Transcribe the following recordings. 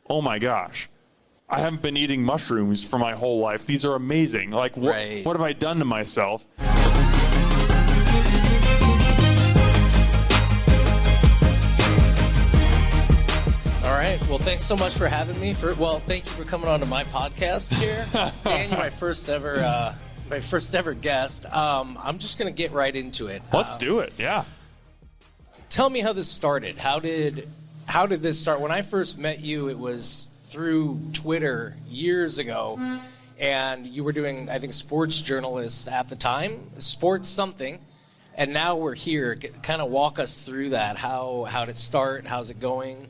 oh my gosh, I haven't been eating mushrooms for my whole life. These are amazing. Like, what have I done to myself? All right. Well, thanks so much for having me. Thank you for coming on to my podcast here. Dan, you're my first ever guest. I'm just going to get right into it. Let's do it. Yeah. Tell me how this started. How did this start? When I first met you, it was through Twitter years ago, and you were doing, I think, sports journalist at the time, sports something, and now we're here. Kind of walk us through that. How did it start? How's it going?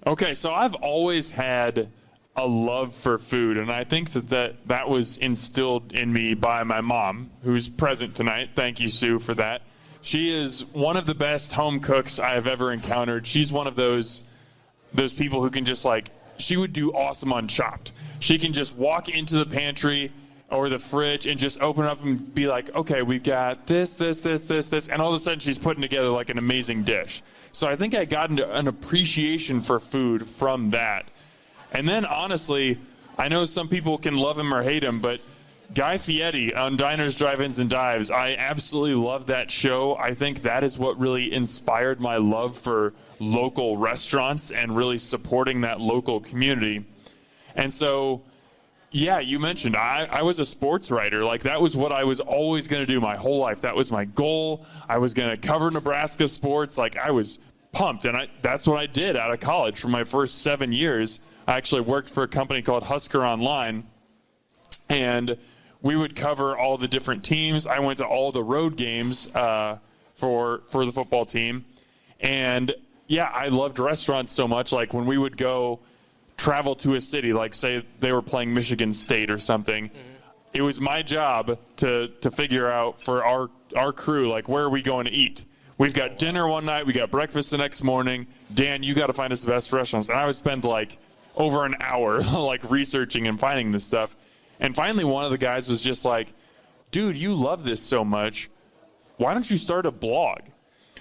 Okay, so I've always had a love for food, and I think that was instilled in me by my mom, who's present tonight. Thank you, Sue, for that. She is one of the best home cooks I have ever encountered. She's one of those people who can just, like, she would do awesome on Chopped. She can just walk into the pantry or the fridge and just open up and be like, okay, we've got this, and all of a sudden she's putting together like an amazing dish. So I think I got into an appreciation for food from that. And then, honestly, I know some people can love him or hate him, but Guy Fieri on Diners, Drive-Ins, and Dives, I absolutely love that show. I think that is what really inspired my love for local restaurants and really supporting that local community. And so, yeah, you mentioned I was a sports writer. Like, that was what I was always going to do my whole life. That was my goal. I was going to cover Nebraska sports. Like, I was pumped, and that's what I did out of college for my first 7 years. I actually worked for a company called Husker Online, and we would cover all the different teams. I went to all the road games for the football team. And, yeah, I loved restaurants so much. Like, when we would go travel to a city, like, say they were playing Michigan State or something, it was my job to figure out for our crew, like, where are we going to eat? We've got dinner one night. We got breakfast the next morning. Dan, you got to find us the best restaurants. And I would spend, like, over an hour, like, researching and finding this stuff. And finally, one of the guys was just like, dude, you love this so much. Why don't you start a blog?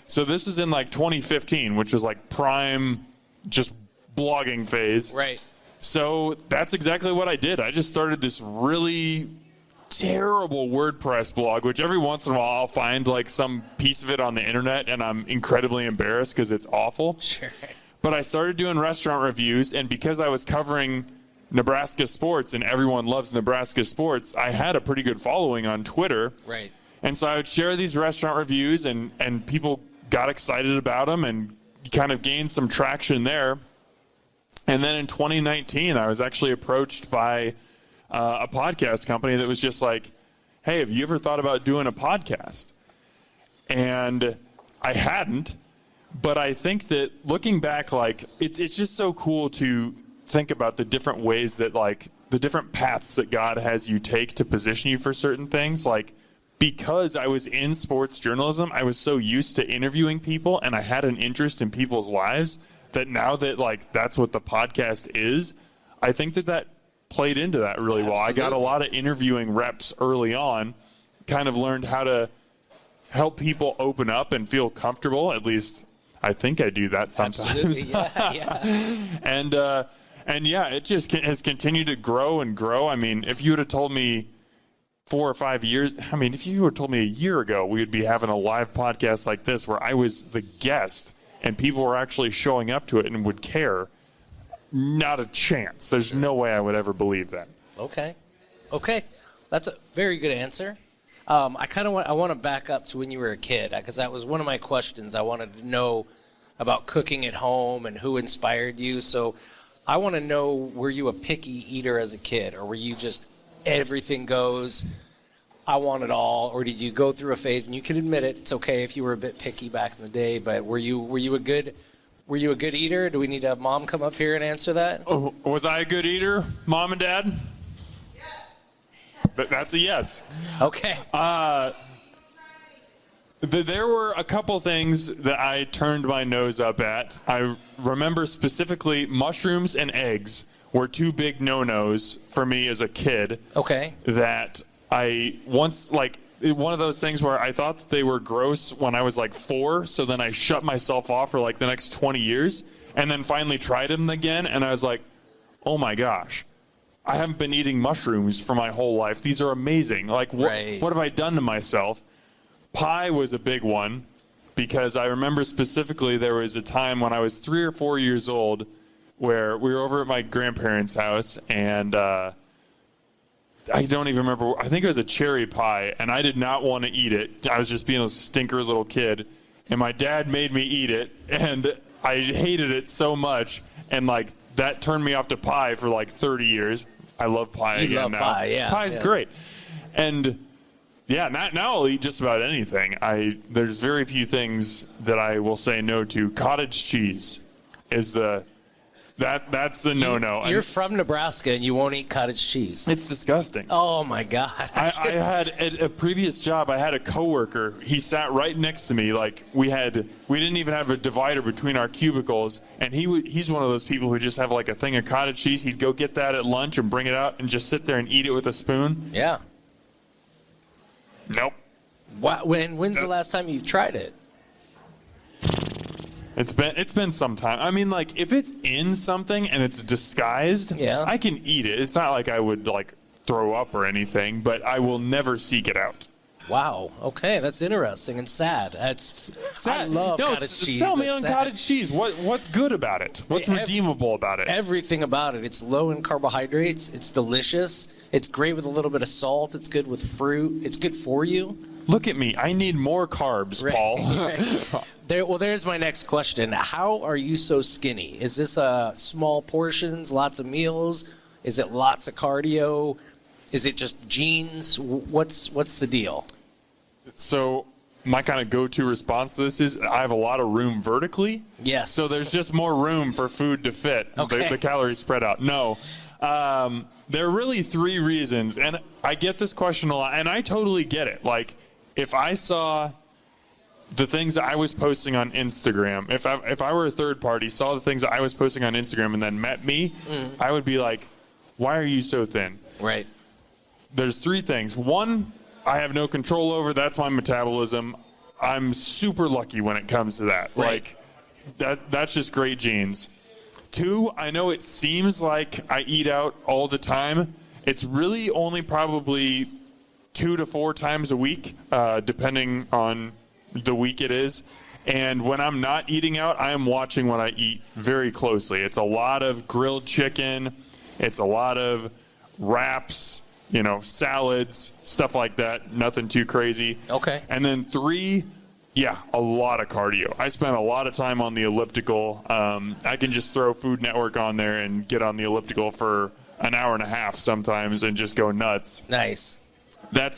So this is in, like, 2015, which was, like, prime just blogging phase. Right. So that's exactly what I did. I just started this really terrible WordPress blog, which every once in a while I'll find, like, some piece of it on the internet, and I'm incredibly embarrassed because it's awful. Sure. But I started doing restaurant reviews, and because I was covering Nebraska sports and everyone loves Nebraska sports, I had a pretty good following on Twitter. Right. And so I would share these restaurant reviews, and people got excited about them and kind of gained some traction there. And then in 2019, I was actually approached by a podcast company that was just like, hey, have you ever thought about doing a podcast? And I hadn't, but I think that looking back, like, it's just so cool to think about the different ways that, like, the different paths that God has you take to position you for certain things. Like, because I was in sports journalism, I was so used to interviewing people, and I had an interest in people's lives, that now that, like, that's what the podcast is, I think that played into that really well. I got a lot of interviewing reps early on, kind of learned how to help people open up and feel comfortable. At least I think I do that sometimes. Absolutely, yeah. And yeah, it just has continued to grow and grow. I mean, if you would have told me 4 or 5 years, I mean, if you would have told me a year ago we would be having a live podcast like this where I was the guest and people were actually showing up to it and would care, not a chance. There's no way I would ever believe that. Okay. That's a very good answer. I want to back up to when you were a kid, because that was one of my questions. I wanted to know about cooking at home and who inspired you. So I want to know, were you a picky eater as a kid, or were you just everything goes, I want it all, or did you go through a phase, and you can admit it, it's okay if you were a bit picky back in the day, but were you a good eater? Do we need to have Mom come up here and answer that? Oh, was I a good eater, Mom and Dad? Yes. But that's a yes. Okay. There were a couple things that I turned my nose up at. I remember specifically mushrooms and eggs were two big no-nos for me as a kid. Okay. That I once, like, one of those things where I thought that they were gross when I was like 4, so then I shut myself off for like the next 20 years, and then finally tried them again, and I was like, oh my gosh, I haven't been eating mushrooms for my whole life. These are amazing. Like, what have I done to myself? Pie was a big one, because I remember specifically there was a time when I was 3 or 4 years old where we were over at my grandparents' house, and I don't even remember. I think it was a cherry pie, and I did not want to eat it. I was just being a stinker little kid, and my dad made me eat it, and I hated it so much, and like that turned me off to pie for like 30 years. I love pie again now. Pie, yeah. Pie's great. And yeah, now I'll eat just about anything. There's very few things that I will say no to. Cottage cheese is that's the no-no. You're from Nebraska and you won't eat cottage cheese. It's disgusting. Oh my God. I had at a previous job, I had a coworker. He sat right next to me. Like we didn't even have a divider between our cubicles, and he's one of those people who just have like a thing of cottage cheese. He'd go get that at lunch and bring it out and just sit there and eat it with a spoon. Yeah. Nope. When's the last time you tried it? It's been some time. I mean, like, if it's in something and it's disguised, I can eat it. It's not like I would, like, throw up or anything, but I will never seek it out. Wow. Okay, that's interesting and sad. That's sad. I love cottage cheese. Tell me on cottage cheese. What's good about it? What's redeemable about it? Everything about it. It's low in carbohydrates. It's delicious. It's great with a little bit of salt. It's good with fruit. It's good for you. Look at me. I need more carbs, Paul. Right. There's my next question. How are you so skinny? Is this small portions, lots of meals? Is it lots of cardio? Is it just genes? What's the deal? So my kind of go-to response to this is I have a lot of room vertically. Yes. So there's just more room for food to fit. Okay. The calories spread out. No. There are really 3 reasons, and I get this question a lot, and I totally get it. Like, if I saw the things that I was posting on Instagram, if I were a third party, saw the things that I was posting on Instagram and then met me, I would be like, why are you so thin? Right. There's 3 things. 1, I have no control over. That's my metabolism. I'm super lucky when it comes to that. Right. Like, that's just great genes. 2, I know it seems like I eat out all the time. It's really only probably 2 to 4 times a week, depending on the week it is. And when I'm not eating out, I am watching what I eat very closely. It's a lot of grilled chicken. It's a lot of wraps, salads, stuff like that. Nothing too crazy. Okay. And then 3, a lot of cardio. I spend a lot of time on the elliptical. I can just throw Food Network on there and get on the elliptical for an hour and a half sometimes and just go nuts. Nice. That's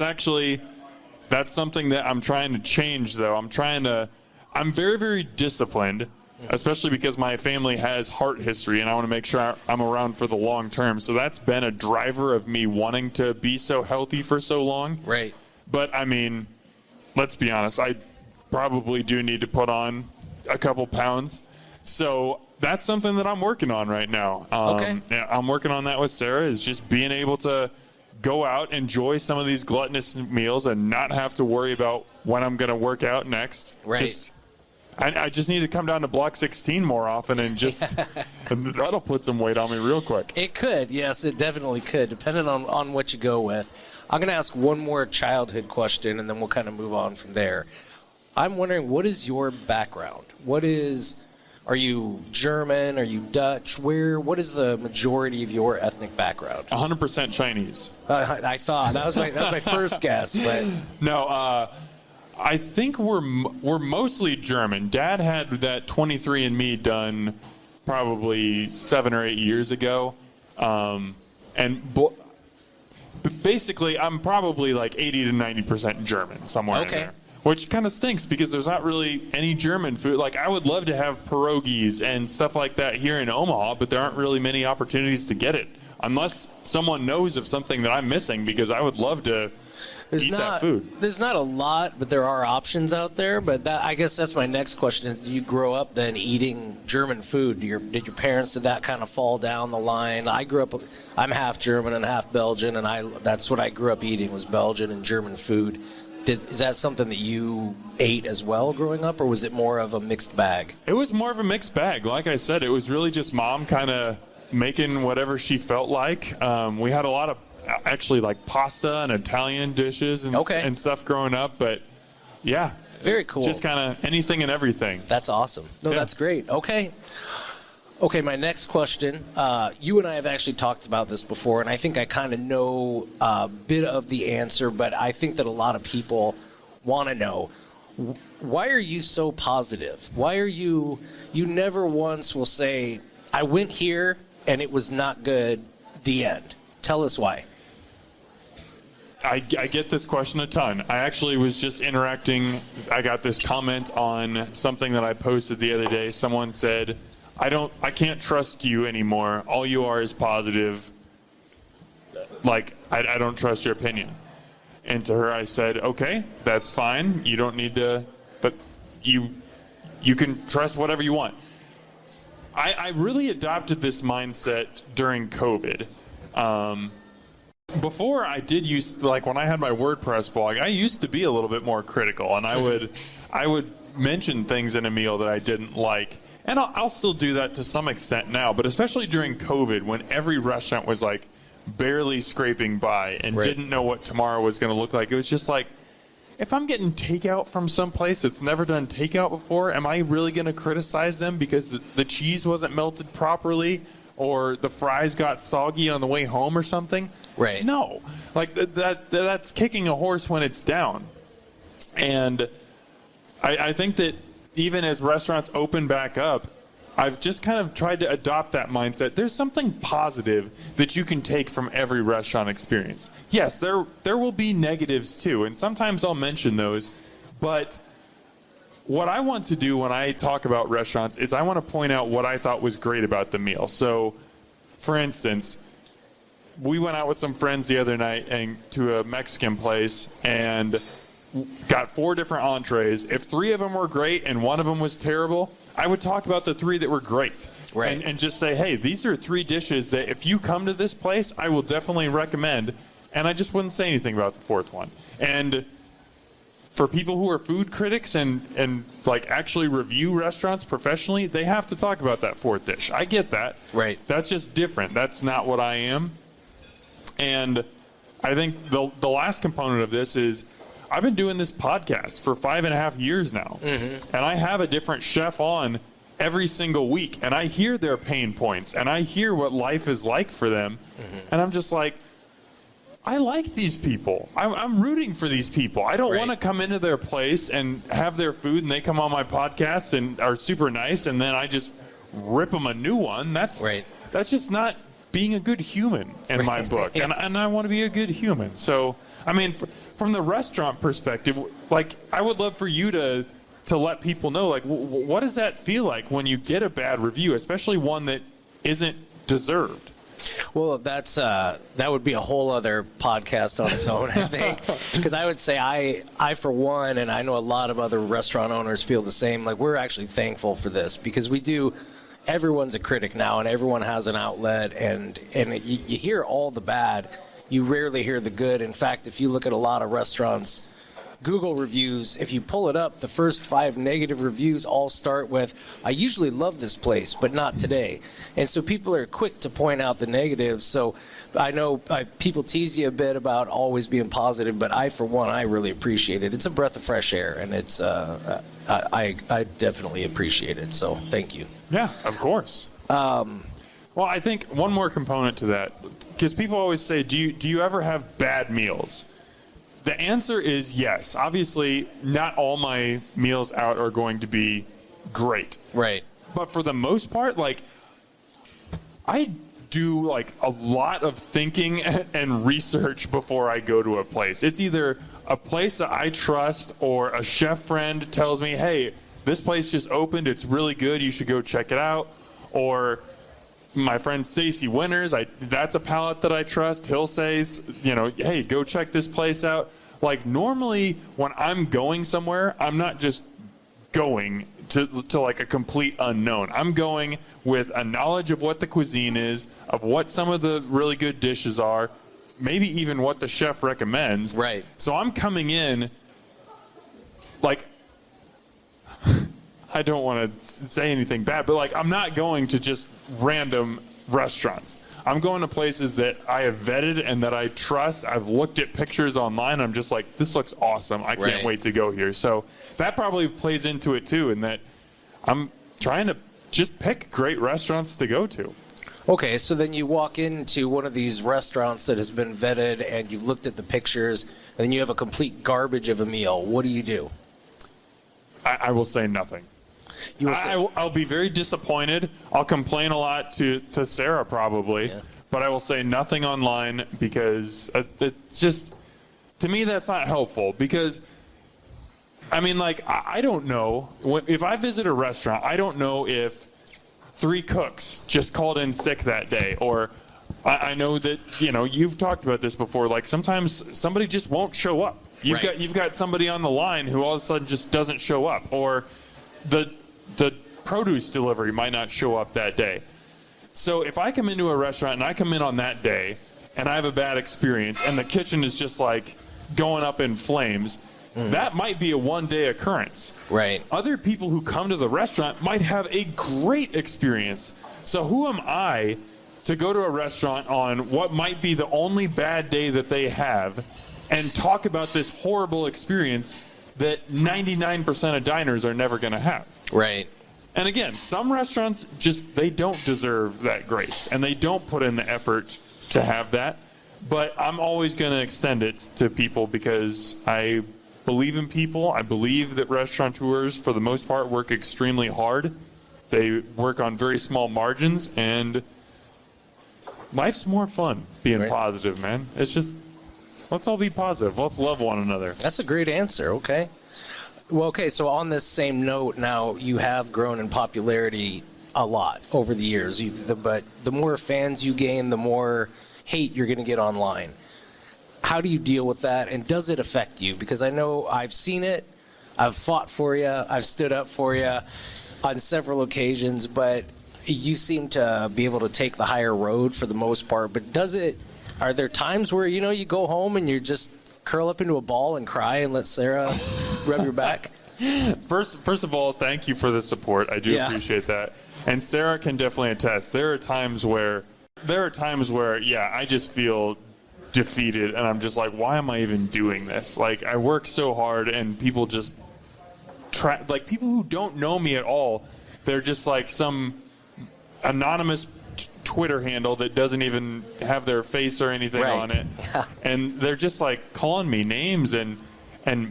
something that I'm trying to change, though. I'm very, very disciplined, especially because my family has heart history, and I want to make sure I'm around for the long term. So that's been a driver of me wanting to be so healthy for so long. Right. But, I mean, let's be honest. I probably do need to put on a couple pounds. So that's something that I'm working on right now. Okay. I'm working on that with Sarah, is just being able to go out, enjoy some of these gluttonous meals, and not have to worry about when I'm going to work out next. Right. I just need to come down to block 16 more often, and just that'll put some weight on me real quick. It could. Yes, it definitely could, depending on what you go with. I'm going to ask one more childhood question, and then we'll kind of move on from there. I'm wondering, what is your background? Are you German? Are you Dutch? What is the majority of your ethnic background? 100% Chinese. I thought that was my first guess, but no. I think we're mostly German. Dad had that 23andMe done probably 7 or 8 years ago, basically I'm probably like 80 to 90% German, somewhere in there. Which kind of stinks because there's not really any German food. Like, I would love to have pierogies and stuff like that here in Omaha, but there aren't really many opportunities to get it. Unless someone knows of something that I'm missing, because I would love to eat that food. There's not a lot, but there are options out there. But I guess that's my next question. Is, you grow up then eating German food? Did your parents, did that kind of fall down the line? I grew up, I'm half German and half Belgian, and that's what I grew up eating, was Belgian and German food. Is that something that you ate as well growing up, or was it more of a mixed bag? It was more of a mixed bag. Like I said, it was really just mom kind of making whatever she felt like. We had a lot of actually like pasta and Italian dishes and stuff growing up, but yeah. Very cool. Just kind of anything and everything. That's awesome. No, that's great. Okay, my next question. You and I have actually talked about this before, and I think I kind of know a bit of the answer, but I think that a lot of people want to know. Why are you so positive? Why are you never once will say, I went here and it was not good, the end. Tell us why. I get this question a ton. I actually was just interacting. I got this comment on something that I posted the other day. Someone said, I can't trust you anymore. All you are is positive. Like, I don't trust your opinion. And to her, I said, okay, that's fine. You don't need to, but you can trust whatever you want. I really adopted this mindset during COVID. Before I did use, like when I had my WordPress blog, I used to be a little bit more critical, and I would mention things in a meal that I didn't like. And I'll still do that to some extent now, but especially during COVID when every restaurant was like barely scraping by and didn't know what tomorrow was going to look like. It was just like, if I'm getting takeout from some place that's never done takeout before, am I really going to criticize them because the cheese wasn't melted properly or the fries got soggy on the way home or something? Right. No. Like that's kicking a horse when it's down. And I think that even as restaurants open back up, I've just kind of tried to adopt that mindset. There's something positive that you can take from every restaurant experience. Yes, there will be negatives too, and sometimes I'll mention those. But what I want to do when I talk about restaurants is I want to point out what I thought was great about the meal. So, for instance, we went out with some friends the other night and to a Mexican place and got 4 different entrees. If 3 of them were great and 1 of them was terrible, I would talk about the 3 that were great. Right. And just say, hey, these are 3 dishes that if you come to this place, I will definitely recommend. And I just wouldn't say anything about the 4th one. And for people who are food critics and like actually review restaurants professionally, they have to talk about that 4th dish. I get that. Right. That's just different. That's not what I am. And I think the last component of this is I've been doing this podcast for 5.5 years now. Mm-hmm. And I have a different chef on every single week. And I hear their pain points. And I hear what life is like for them. Mm-hmm. And I'm just like, I like these people. I'm rooting for these people. I don't want to come into their place and have their food and they come on my podcast and are super nice and then I just rip them a new one. That's just not being a good human in my book. And I want to be a good human. So, I mean, from the restaurant perspective, like, I would love for you to let people know, like, what does that feel like when you get a bad review, especially one that isn't deserved? Well, that would be a whole other podcast on its own, I think, because I would say I for one, and I know a lot of other restaurant owners feel the same. Like, we're actually thankful for this because everyone's a critic now, and everyone has an outlet, and you hear all the bad. You rarely hear the good. In fact, if you look at a lot of restaurants' Google reviews, if you pull it up, the first 5 negative reviews all start with, I usually love this place, but not today. And so people are quick to point out the negatives. So I know people tease you a bit about always being positive, but for one, I really appreciate it. It's a breath of fresh air, and it's I definitely appreciate it. So thank you. Yeah, of course. Well, I think one more component to that, because people always say, do you ever have bad meals? The answer is yes. Obviously, not all my meals out are going to be great. Right. But for the most part, like, I do like a lot of thinking and research before I go to a place. It's either a place that I trust or a chef friend tells me, hey, this place just opened, it's really good, you should go check it out. Or my friend Stacy Winters, that's a palate that I trust. He'll say, hey, go check this place out. Like, normally when I'm going somewhere, I'm not just going to like a complete unknown. I'm going with a knowledge of what the cuisine is, of what some of the really good dishes are, maybe even what the chef recommends. Right. So I'm coming in like, I don't want to say anything bad, but like, I'm not going to just random restaurants. I'm going to places that I have vetted and that I trust. I've looked at pictures online. I'm just like, this looks awesome. I can't wait to go here. So that probably plays into it too, in that I'm trying to just pick great restaurants to go to. Okay, so then you walk into one of these restaurants that has been vetted and you've looked at the pictures and then you have a complete garbage of a meal. What do? I will say nothing. I'll be very disappointed. I'll complain a lot to Sarah probably, but I will say nothing online because it just, to me, that's not helpful. Because, I mean, like, I don't know. If I visit a restaurant, I don't know if 3 cooks just called in sick that day. Or I know that, you've talked about this before. Like, sometimes somebody just won't show up. You've got somebody on the line who all of a sudden just doesn't show up. Or the produce delivery might not show up that day. So if I come into a restaurant and I come in on that day and I have a bad experience and the kitchen is just like going up in flames, that might be a one-day occurrence. Right. Other people who come to the restaurant might have a great experience. So who am I to go to a restaurant on what might be the only bad day that they have and talk about this horrible experience that 99% of diners are never going to have? Right. And again, some restaurants they don't deserve that grace, and they don't put in the effort to have that. But I'm always going to extend it to people because I believe in people. I believe that restaurateurs, for the most part, work extremely hard. They work on very small margins, and life's more fun being positive, man. It's just, let's all be positive. Let's love one another. That's a great answer. Okay. Well, okay, so on this same note, now you have grown in popularity a lot over the years. But the more fans you gain, the more hate you're going to get online. How do you deal with that, and does it affect you? Because I know I've seen it, I've fought for you, I've stood up for you on several occasions, but you seem to be able to take the higher road for the most part. But are there times where, you go home and you're just curl up into a ball and cry and let Sarah rub your back? First of all, thank you for the support. I do appreciate that. And Sarah can definitely attest. There are times where, I just feel defeated, and I'm just like, why am I even doing this? Like, I work so hard, and people just people who don't know me at all, they're just like some anonymous Twitter handle that doesn't even have their face or anything on it. Yeah. And they're just like calling me names and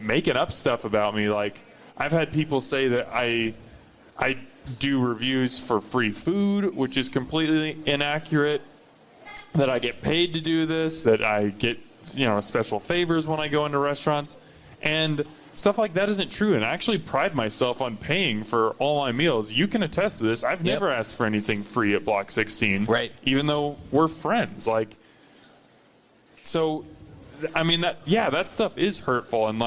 making up stuff about me. Like, I've had people say that I do reviews for free food, which is completely inaccurate, that I get paid to do this, that I get, special favors when I go into restaurants, and stuff like that isn't true. And I actually pride myself on paying for all my meals. You can attest to this. I've never asked for anything free at Block 16, right? Even though we're friends. So, I mean, that stuff is hurtful. And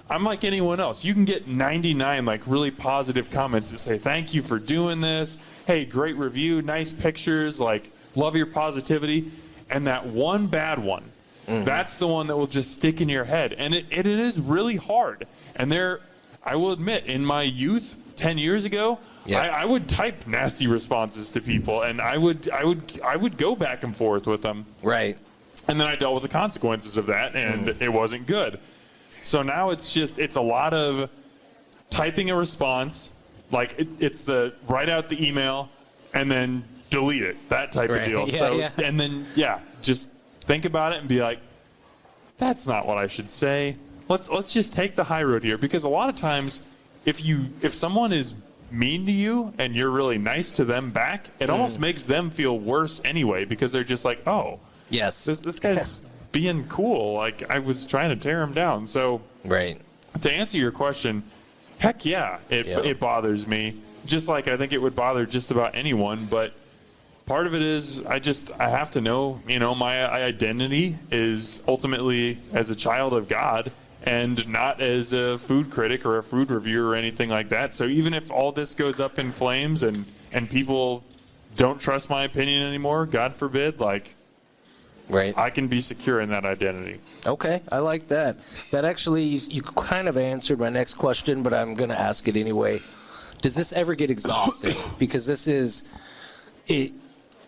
I'm like anyone else. You can get 99 really positive comments that say, thank you for doing this. Hey, great review, nice pictures, love your positivity. And that one bad one, that's the one that will just stick in your head. And it is really hard. And I will admit, in my youth, 10 years ago, I would type nasty responses to people, and I would go back and forth with them. Right. And then I dealt with the consequences of that, and it wasn't good. So now it's a lot of typing a response, it's the write out the email and then delete it, that type of deal. And then just think about it and be like, that's not what I should say. Let's just take the high road here, because a lot of times if someone is mean to you and you're really nice to them back, it almost makes them feel worse anyway, because they're just like, oh, yes, this guy's being cool. I was trying to tear him down. So to answer your question, heck yeah, it bothers me. Just like I think it would bother just about anyone. But part of it is I have to know, my identity is ultimately as a child of God and not as a food critic or a food reviewer or anything like that. So even if all this goes up in flames and people don't trust my opinion anymore, God forbid, I can be secure in that identity. Okay, I like that. That actually, you kind of answered my next question, but I'm going to ask it anyway. Does this ever get exhausting? Because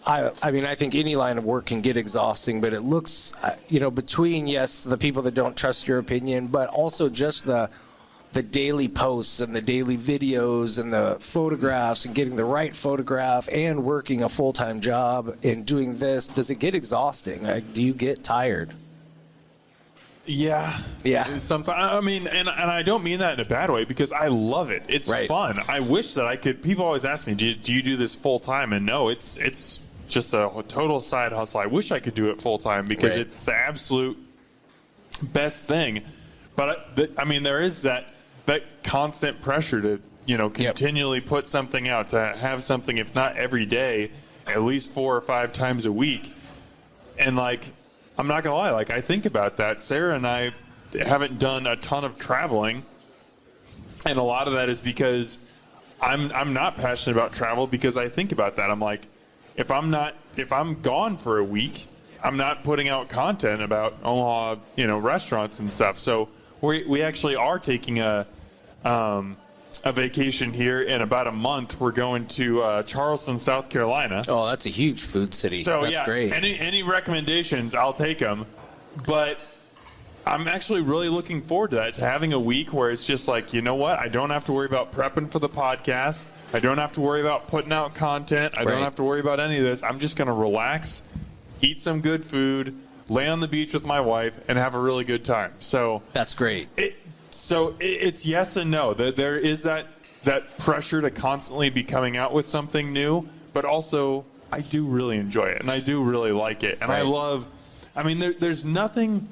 I mean, I think any line of work can get exhausting, but it looks, between, yes, the people that don't trust your opinion, but also just the daily posts and the daily videos and the photographs and getting the right photograph and working a full-time job and doing this, does it get exhausting? Do you get tired? Yeah. Sometimes, I mean, and I don't mean that in a bad way, because I love it. It's fun. I wish that I could. People always ask me, do you do this full time? And no, it's just a total side hustle. I wish I could do it full time, because it's the absolute best thing. But I mean, there is that constant pressure to continually put something out, to have something, if not every day, at least 4 or 5 times a week. And like, I'm not gonna lie, like, I think about that. Sarah and I haven't done a ton of traveling, and a lot of that is because I'm not passionate about travel, because I think about that. I'm like, if I'm gone for a week, I'm not putting out content about Omaha, restaurants and stuff. So we actually are taking a vacation here in about a month. We're going to Charleston, South Carolina. Oh, that's a huge food city. So that's great. Any recommendations, I'll take them. But I'm actually really looking forward to that, to having a week where it's just like, you know what? I don't have to worry about prepping for the podcast. I don't have to worry about putting out content. I don't have to worry about any of this. I'm just going to relax, eat some good food, lay on the beach with my wife, and have a really good time. So that's great. It's yes and no. There is that pressure to constantly be coming out with something new, but also I do really enjoy it, and I do really like it. And I mean, there's nothing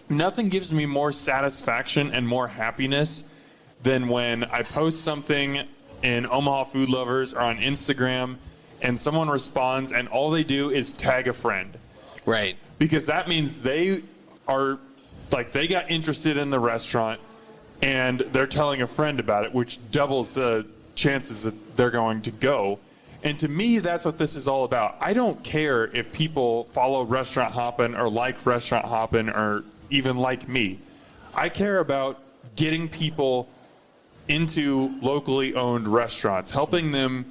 gives me more satisfaction and more happiness than when I post something in Omaha Food Lovers or on Instagram, and someone responds, and all they do is tag a friend. Right. Because that means they are, like, they got interested in the restaurant, and they're telling a friend about it, which doubles the chances that they're going to go. And to me, that's what this is all about. I don't care if people follow Restaurant Hoppen or like Restaurant Hoppen or even like me. I care about getting people into locally owned restaurants, helping them,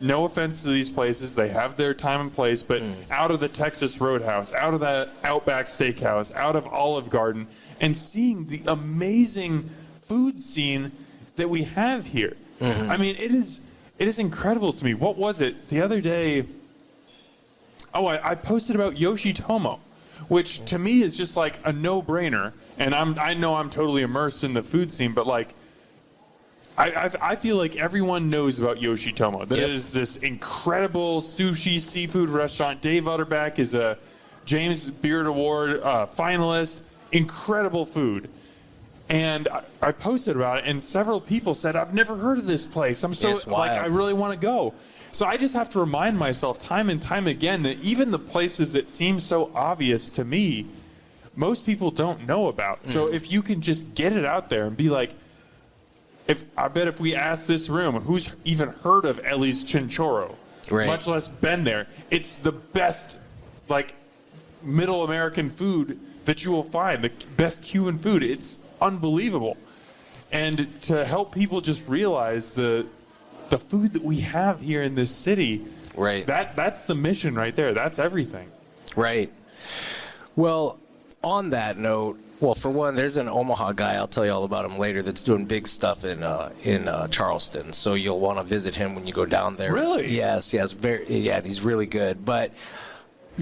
no offense to these places, they have their time and place, but out of the Texas Roadhouse, out of the Outback Steakhouse, out of Olive Garden, and seeing the amazing food scene that we have here. I mean, it is incredible to me. What was it the other day? Oh, I posted about Yoshitomo, which to me is just like a no-brainer. And I know I'm totally immersed in the food scene, but like, I feel like everyone knows about Yoshitomo. That it is this incredible sushi seafood restaurant. Dave Utterback is a James Beard Award finalist. Incredible food. And I posted about it, and several people said, I've never heard of this place. I'm so, like, I really want to go. So I just have to remind myself time and time again that even the places that seem so obvious to me, most people don't know about. So if you can just get it out there and be like, I bet if we ask this room, who's even heard of Ellie's Chinchorro, much less been there, it's the best, like, middle American food that you will find, the best Cuban food. It's unbelievable. And to help people just realize the food that we have here in this city, that's the mission right there. That's everything. Right. Well, on that note, well, for one, there's an Omaha guy, I'll tell you all about him later, that's doing big stuff in Charleston. So you'll want to visit him when you go down there. Really? Yes, he's really good. But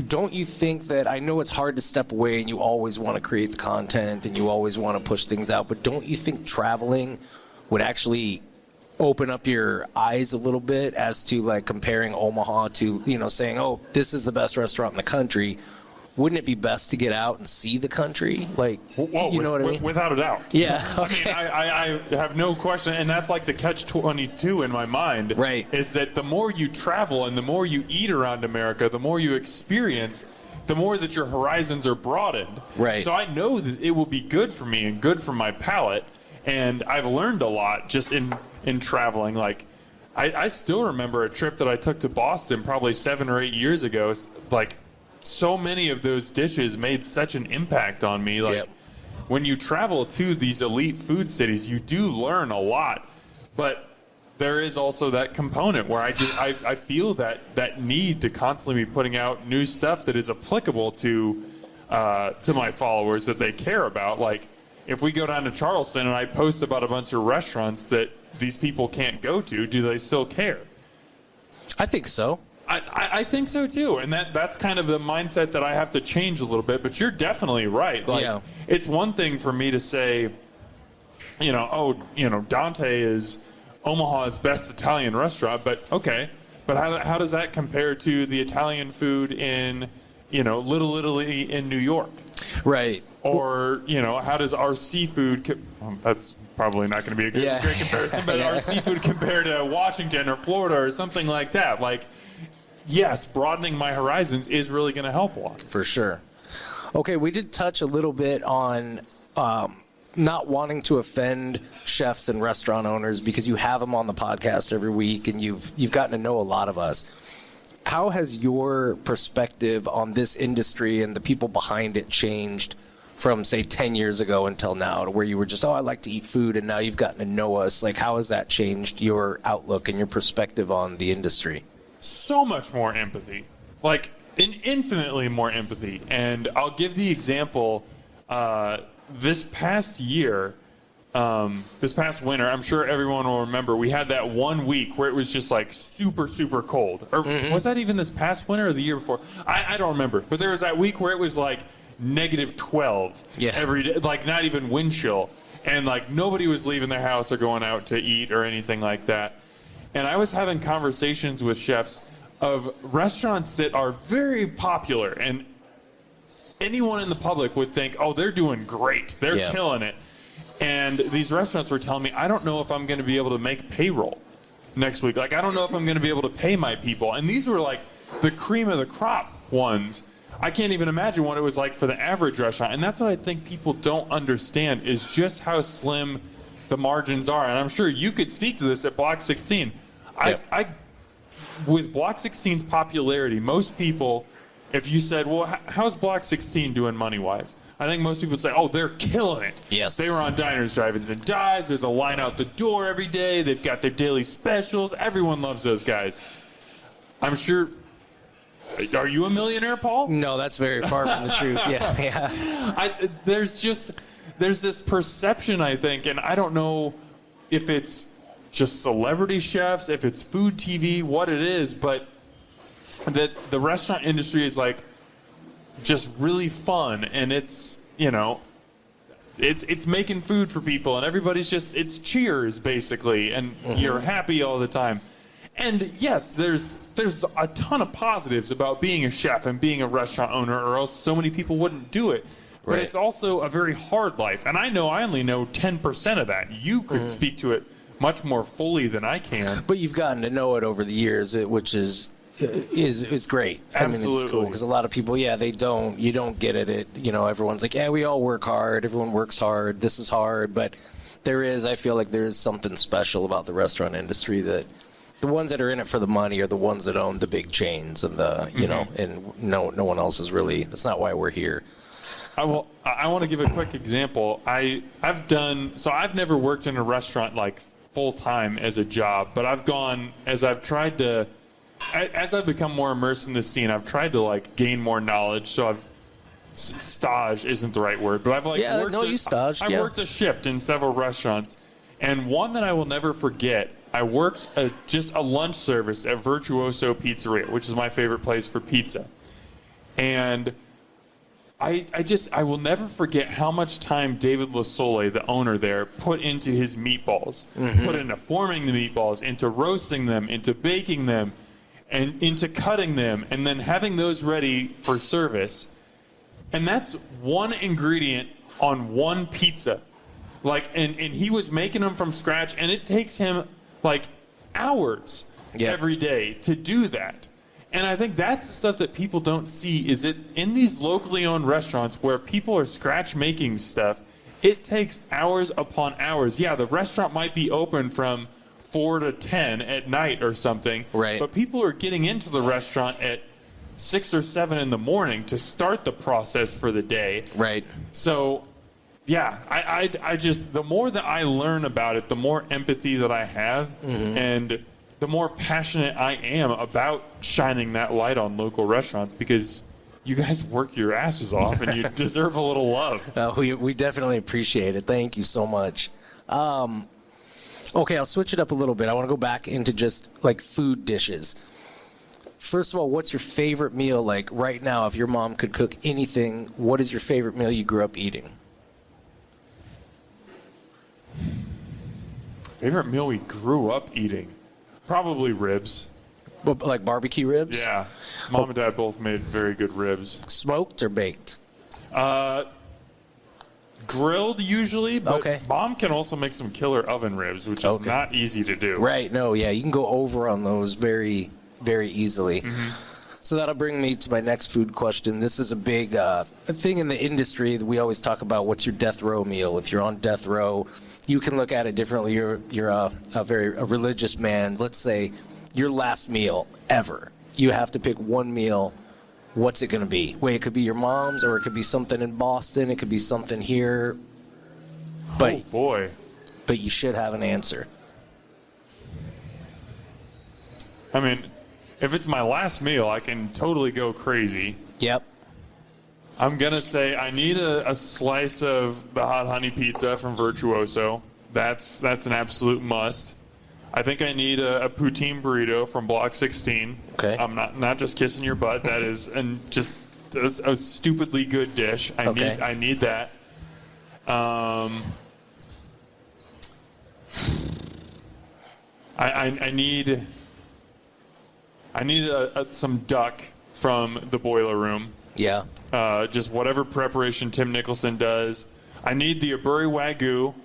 don't you think that, I know it's hard to step away and you always want to create the content and you always want to push things out, but don't you think traveling would actually open up your eyes a little bit as to, like, comparing Omaha to, saying, oh, this is the best restaurant in the country? Wouldn't it be best to get out and see the country? Like, what I mean? Without a doubt. Yeah. Okay. I mean, I have no question, and that's like the catch-22 in my mind. Right. Is that the more you travel and the more you eat around America, the more you experience, the more that your horizons are broadened. Right. So I know that it will be good for me and good for my palate, and I've learned a lot just in traveling. Like, I still remember a trip that I took to Boston probably 7 or 8 years ago. Like, so many of those dishes made such an impact on me. Like, when you travel to these elite food cities, you do learn a lot. But there is also that component where I feel that need to constantly be putting out new stuff that is applicable to my followers that they care about. Like, if we go down to Charleston and I post about a bunch of restaurants that these people can't go to, do they still care? I think so. I think so too, and that's kind of the mindset that I have to change a little bit. But you're definitely right. Like, it's one thing for me to say, Dante is Omaha's best Italian restaurant, but okay. But how does that compare to the Italian food in, Little Italy in New York? Right. Or, how does our seafood, that's probably not going to be a great comparison, but our seafood compared to Washington or Florida or something like that. Like, yes, broadening my horizons is really going to help a lot. For sure. Okay, we did touch a little bit on not wanting to offend chefs and restaurant owners because you have them on the podcast every week and you've gotten to know a lot of us. How has your perspective on this industry and the people behind it changed from, say, 10 years ago until now, to where you were just, I like to eat food, and now you've gotten to know us? Like, how has that changed your outlook and your perspective on the industry? So much more empathy, like infinitely more empathy. And I'll give the example, this past year, this past winter, I'm sure everyone will remember, we had that 1 week where it was just like super, super cold. Or was that even this past winter or the year before? I don't remember. But there was that week where it was like -12 every day, like not even wind chill. And like nobody was leaving their house or going out to eat or anything like that. And I was having conversations with chefs of restaurants that are very popular, and anyone in the public would think, they're doing great. They're killing it. And these restaurants were telling me, I don't know if I'm going to be able to make payroll next week. Like, I don't know if I'm going to be able to pay my people. And these were like the cream of the crop ones. I can't even imagine what it was like for the average restaurant. And that's what I think people don't understand, is just how slim the margins are. And I'm sure you could speak to this at Block 16. With Block 16's popularity, most people, if you said, well, how's Block 16 doing money-wise? I think most people would say, they're killing it. Yes. They were on Diners, Drive-Ins, and Dives. There's a line out the door every day. They've got their daily specials. Everyone loves those guys. I'm sure. Are you a millionaire, Paul? No, that's very far from the truth. Yeah. There's this perception, I think, and I don't know if it's just celebrity chefs, if it's food TV, what it is, but that the restaurant industry is like just really fun, and it's it's making food for people, and everybody's just, it's cheers basically, and you're happy all the time. And yes, there's a ton of positives about being a chef and being a restaurant owner, or else so many people wouldn't do it. But it's also a very hard life, and I only know 10% of that. You could speak to it much more fully than I can. But you've gotten to know it over the years, which is great. Absolutely. I mean, it's cool because a lot of people, you don't get it. Everyone's like, we all work hard. Everyone works hard. This is hard. But I feel like there is something special about the restaurant industry, that the ones that are in it for the money are the ones that own the big chains, and and no one else is really, that's not why we're here. I want to give a quick example. I've never worked in a restaurant like full time as a job, but I've become more immersed in the scene, I've tried to like gain more knowledge. So stage isn't the right word, but I've worked a shift in several restaurants, and one that I will never forget. I worked just a lunch service at Virtuoso Pizzeria, which is my favorite place for pizza, and I will never forget how much time David Lasole, the owner there, put into his meatballs. Put into forming the meatballs, into roasting them, into baking them, and into cutting them, and then having those ready for service. And that's one ingredient on one pizza. And he was making them from scratch, and it takes him like hours every day to do that. And I think that's the stuff that people don't see, is it in these locally owned restaurants where people are scratch making stuff, it takes hours upon hours. Yeah, the restaurant might be open from 4 to 10 at night or something, but people are getting into the restaurant at 6 or 7 in the morning to start the process for the day. Right. So Yeah, I just, the more that I learn about it, the more empathy that I have, and the more passionate I am about shining that light on local restaurants, because you guys work your asses off and you deserve a little love. We definitely appreciate it. Thank you so much. Okay, I'll switch it up a little bit. I want to go back into just like food dishes. First of all, what's your favorite meal? Like right now, if your mom could cook anything, what is your favorite meal you grew up eating? Favorite meal we grew up eating? Probably ribs. Like barbecue ribs? Yeah. Mom and Dad both made very good ribs. Smoked or baked? Grilled usually, but Okay. Mom can also make some killer oven ribs, which is not easy to do. Right. No, yeah, you can go over on those very, very easily. So that'll bring me to my next food question. This is a big thing in the industry that we always talk about. What's your death row meal? If you're on death row, you can look at it differently. You're a religious man. Let's say your last meal ever. You have to pick one meal. What's it going to be? Wait, it could be your mom's, or it could be something in Boston. It could be something here. But, Oh boy. but you should have an answer. I mean, if it's my last meal, I can totally go crazy. Yep. I'm going to say I need a slice of the hot honey pizza from Virtuoso. That's an absolute must. I think I need a poutine burrito from Block 16. Okay. I'm not just kissing your butt. That is just a stupidly good dish. I need that. I need some duck from the Boiler Room. Yeah. Just whatever preparation Tim Nicholson does. I need the Aburi Wagyu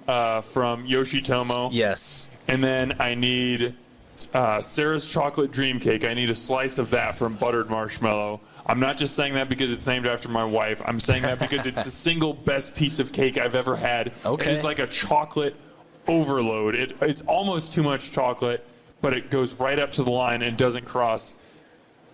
from Yoshitomo. Yes. And then I need Sarah's Chocolate Dream Cake. I need a slice of that from Buttered Marshmallow. I'm not just saying that because it's named after my wife. I'm saying that because it's the single best piece of cake I've ever had. Okay. It is like a chocolate overload. It's almost too much chocolate, but it goes right up to the line and doesn't cross.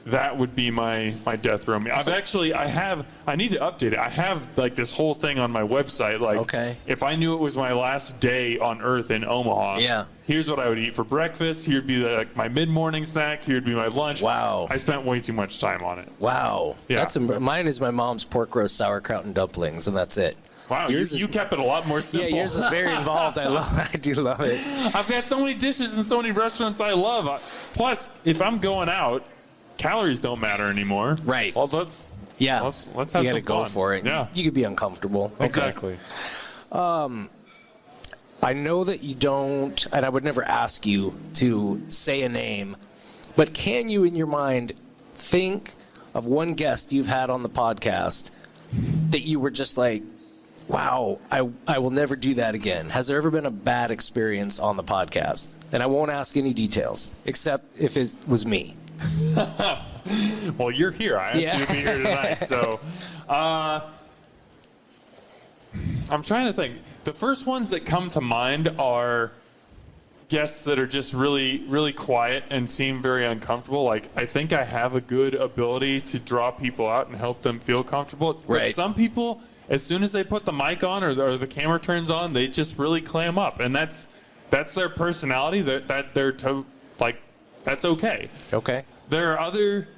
That would be my death row meal. I need to update it. I have like this whole thing on my website. Like, if I knew it was my last day on Earth in Omaha, here's what I would eat for breakfast. Here'd be like my mid-morning snack. Here'd be my lunch. Wow. I spent way too much time on it. Wow. Yeah. Mine is my mom's pork roast, sauerkraut, and dumplings, and that's it. Wow, you kept it a lot more simple. Yeah, yours is very involved. I do love it. I've got so many dishes and so many restaurants I love. Plus, if I'm going out, calories don't matter anymore. Right. Well, let's have you some gotta go fun. for it. Yeah. You could be uncomfortable. Okay. Exactly. I know that you don't, and I would never ask you to say a name, but can you, in your mind, think of one guest you've had on the podcast that you were just like, wow, I will never do that again? Has there ever been a bad experience on the podcast? And I won't ask any details, except if it was me. Well, you're here. I asked you to be here tonight. So I'm trying to think. The first ones that come to mind are guests that are just really, really quiet and seem very uncomfortable. Like, I think I have a good ability to draw people out and help them feel comfortable. But some people, as soon as they put the mic on or the camera turns on, they just really clam up. And that's their personality. That's okay. Okay. There are other,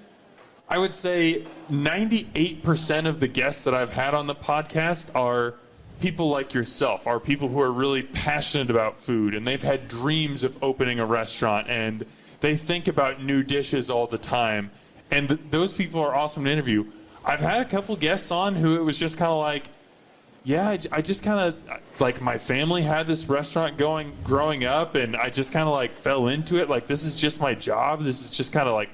I would say 98% of the guests that I've had on the podcast are people like yourself, are people who are really passionate about food, and they've had dreams of opening a restaurant, and they think about new dishes all the time. And those people are awesome to interview. I've had a couple guests on who it was just kind of like, yeah, I just kind of, like, my family had this restaurant going growing up, and I just kind of, like, fell into it. Like, this is just my job. This is just kind of, like,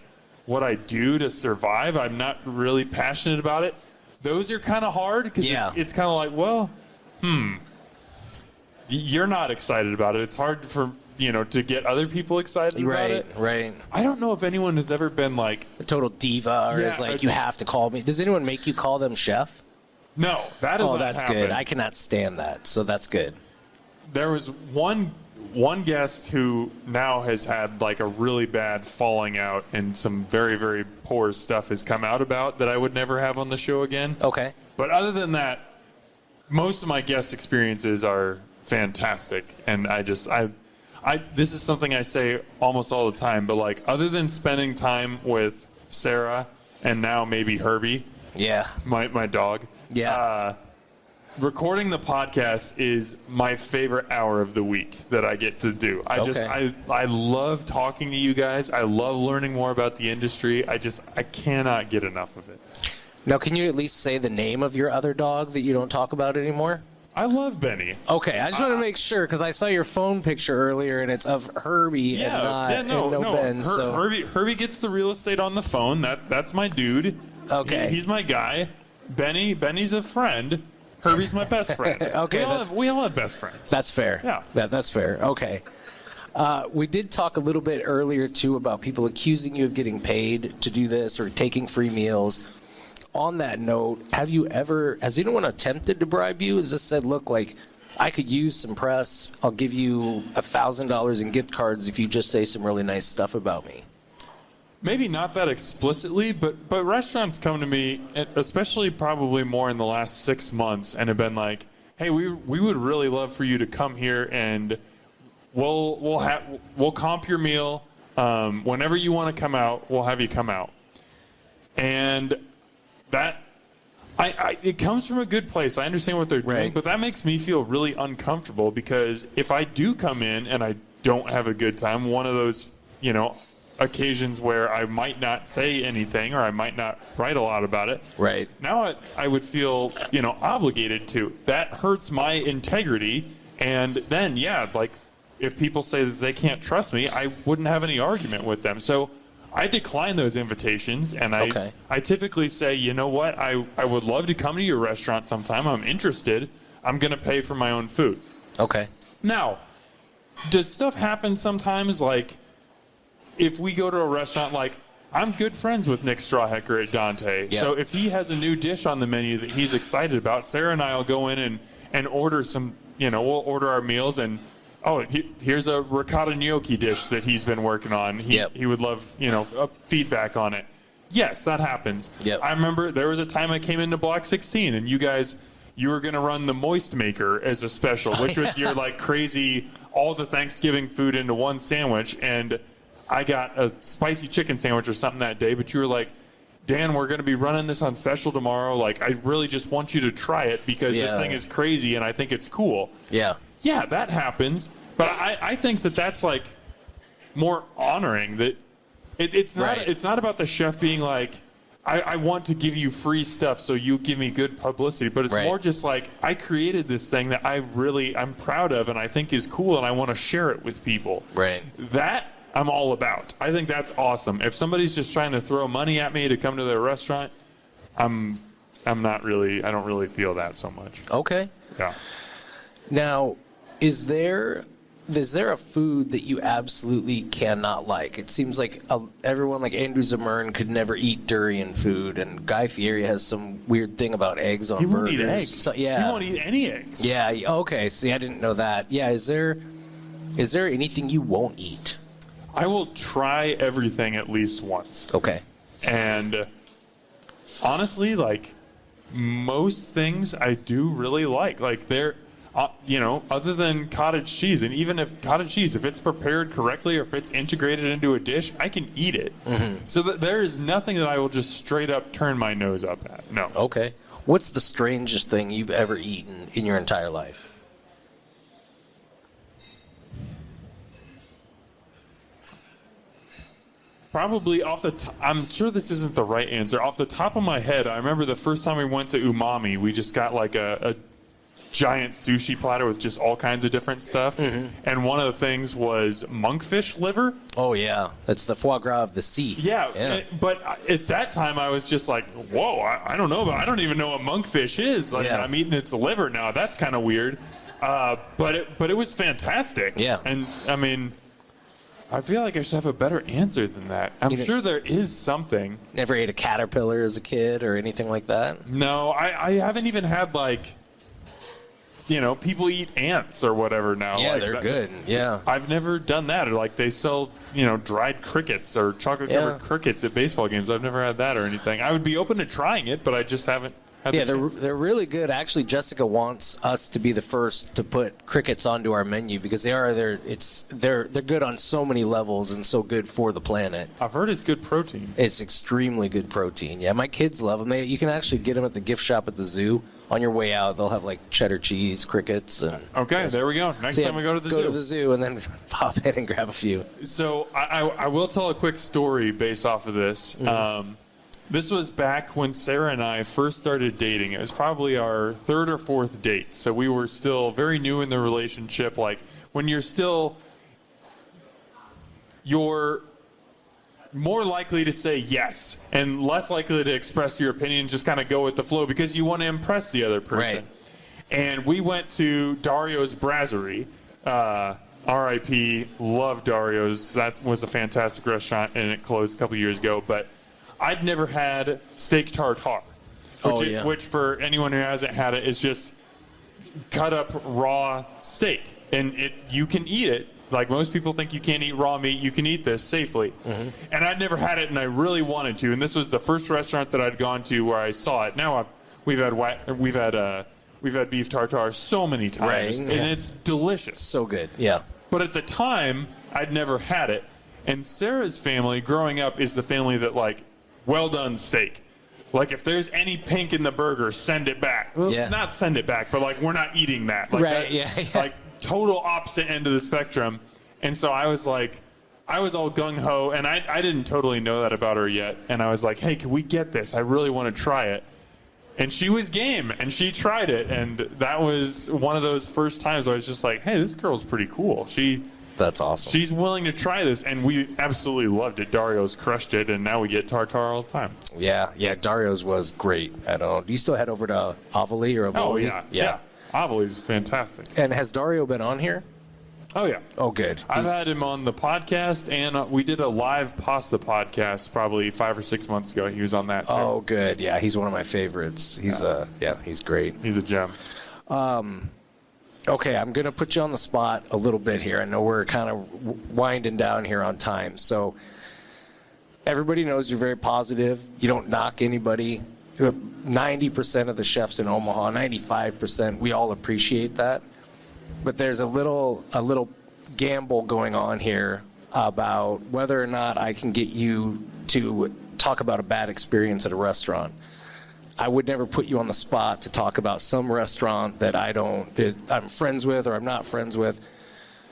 what I do to survive. I'm not really passionate about it. Those are kind of hard because it's kind of like, well, you're not excited about it. It's hard for, to get other people excited about it. Right. I don't know if anyone has ever been, like, a total diva or is like, you have to call me. Does anyone make you call them chef? No, that is not that's happened. good. I cannot stand that, so that's good. There was one guest who now has had like a really bad falling out, and some very, very poor stuff has come out about that I would never have on the show again. Okay. But other than that, most of my guest experiences are fantastic, and I this is something I say almost all the time, but like other than spending time with Sarah and now maybe Herbie, my dog, recording the podcast is my favorite hour of the week that I get to do. I love talking to you guys. I love learning more about the industry. I cannot get enough of it. Now, can you at least say the name of your other dog that you don't talk about anymore? I love Benny. Okay, I just want to make sure, because I saw your phone picture earlier, and it's of Herbie and no Ben. Herbie gets the real estate on the phone. That's my dude. Okay. He's my guy. Benny's a friend. Herbie's my best friend. Okay. We all have best friends. That's fair. Yeah. That's fair. Okay. We did talk a little bit earlier, too, about people accusing you of getting paid to do this or taking free meals. On that note, has anyone attempted to bribe you? Has just said, look, like, I could use some press. I'll give you $1,000 in gift cards if you just say some really nice stuff about me? Maybe not that explicitly, but restaurants come to me, especially probably more in the last 6 months, and have been like, hey, we would really love for you to come here, and we'll comp your meal. Whenever you want to come out, we'll have you come out. And that it comes from a good place. I understand what they're doing, but that makes me feel really uncomfortable, because if I do come in and I don't have a good time, one of those, occasions where I might not say anything or I might not write a lot about it. Right. Now I would feel, obligated to. That hurts my integrity. And then, like, if people say that they can't trust me, I wouldn't have any argument with them. So I decline those invitations, and I typically say, you know what, I would love to come to your restaurant sometime. I'm interested. I'm going to pay for my own food. Okay. Now, does stuff happen sometimes? Like, if we go to a restaurant, like, I'm good friends with Nick Strawhecker at Dante. Yep. So if he has a new dish on the menu that he's excited about, Sarah and I will go in and order some, we'll order our meals, and here's a ricotta gnocchi dish that he's been working on. He would love, feedback on it. Yes, that happens. Yep. I remember there was a time I came into Block 16, and you were going to run the Moist Maker as a special, which was your, like, crazy, all the Thanksgiving food into one sandwich. And I got a spicy chicken sandwich or something that day, but you were like, Dan, we're going to be running this on special tomorrow. Like, I really just want you to try it because this thing is crazy and I think it's cool. Yeah. Yeah, that happens. But I think that that's, like, more honoring. That it's not about the chef being like, I want to give you free stuff so you give me good publicity. But it's more just like, I created this thing that I'm proud of and I think is cool, and I want to share it with people. Right. That I'm all about. I think that's awesome. If somebody's just trying to throw money at me to come to their restaurant, I don't really feel that so much. Okay. Yeah. Now, is there a food that you absolutely cannot like? It seems like everyone, like Andrew Zimmern, could never eat durian food, and Guy Fieri has some weird thing about eggs on burgers. He won't eat eggs. So, yeah. He won't eat any eggs. Yeah. Okay. See, I didn't know that. Yeah. Is there anything you won't eat? I will try everything at least once. Okay. And honestly, like, most things I do really like. Like, they're, other than cottage cheese, and even if cottage cheese, if it's prepared correctly or if it's integrated into a dish, I can eat it. Mm-hmm. So there is nothing that I will just straight up turn my nose up at. No. Okay. What's the strangest thing you've ever eaten in your entire life? Probably I'm sure this isn't the right answer. Off the top of my head, I remember the first time we went to Umami, we just got like a giant sushi platter with just all kinds of different stuff. Mm-hmm. And one of the things was monkfish liver. Oh, yeah. That's the foie gras of the sea. Yeah. But at that time, I was just like, whoa, I don't know, but I don't even know what monkfish is. Like, I'm eating its liver now. That's kind of weird. But it was fantastic. Yeah. And, I mean, I feel like I should have a better answer than that. I'm sure there is something. Never ate a caterpillar as a kid or anything like that? No, I haven't even had, like, people eat ants or whatever now. Yeah, like they're good. Yeah. I've never done that. Or, like, they sell, dried crickets or chocolate-covered crickets at baseball games. I've never had that or anything. I would be open to trying it, but I just haven't Yeah, they're really good. Actually, Jessica wants us to be the first to put crickets onto our menu because they're good on so many levels and so good for the planet. I've heard it's good protein. It's extremely good protein. Yeah, my kids love them. You can actually get them at the gift shop at the zoo. On your way out, they'll have like cheddar cheese, crickets. And okay, there we go. Next time we go to the zoo. Go to the zoo and then pop in and grab a few. So I will tell a quick story based off of this. Mm-hmm. This was back when Sarah and I first started dating. It was probably our third or fourth date. So we were still very new in the relationship. Like when you're more likely to say yes and less likely to express your opinion, just kind of go with the flow because you want to impress the other person. Right. And we went to Dario's Brasserie. RIP, love Dario's. That was a fantastic restaurant and it closed a couple years ago. But I'd never had steak tartare, which for anyone who hasn't had it is just cut up raw steak. And you can eat it. Like most people think you can't eat raw meat, you can eat this safely. Mm-hmm. And I'd never had it, and I really wanted to. And this was the first restaurant that I'd gone to where I saw it. Now we've had beef tartare so many times, and it's delicious. So good, yeah. But at the time, I'd never had it. And Sarah's family, growing up, is the family that like well done steak. Like if there's any pink in the burger, send it back. Yeah. Not send it back, but like we're not eating that. Like right? Yeah. Like total opposite end of the spectrum. And so I was all gung ho, and I didn't totally know that about her yet. And I was like, hey, can we get this? I really want to try it. And she was game, and she tried it. And that was one of those first times I was just like, hey, this girl's pretty cool. That's awesome. She's willing to try this, and we absolutely loved it. Dario's crushed it, and now we get tartare all the time. Yeah, Dario's was great. Do you still head over to Avali or Avoli? Oh, yeah. Avali's fantastic. And has Dario been on here? Oh, yeah. Oh, good. I've had him on the podcast, and we did a live pasta podcast probably 5 or 6 months ago. He was on that, too. Oh, good. Yeah, he's one of my favorites. He's great. He's a gem. Okay, I'm going to put you on the spot a little bit here. I know we're kind of winding down here on time. So everybody knows you're very positive. You don't knock anybody. 90% of the chefs in Omaha, 95%, we all appreciate that. But there's a little gamble going on here about whether or not I can get you to talk about a bad experience at a restaurant. I would never put you on the spot to talk about some restaurant that I'm friends with or I'm not friends with.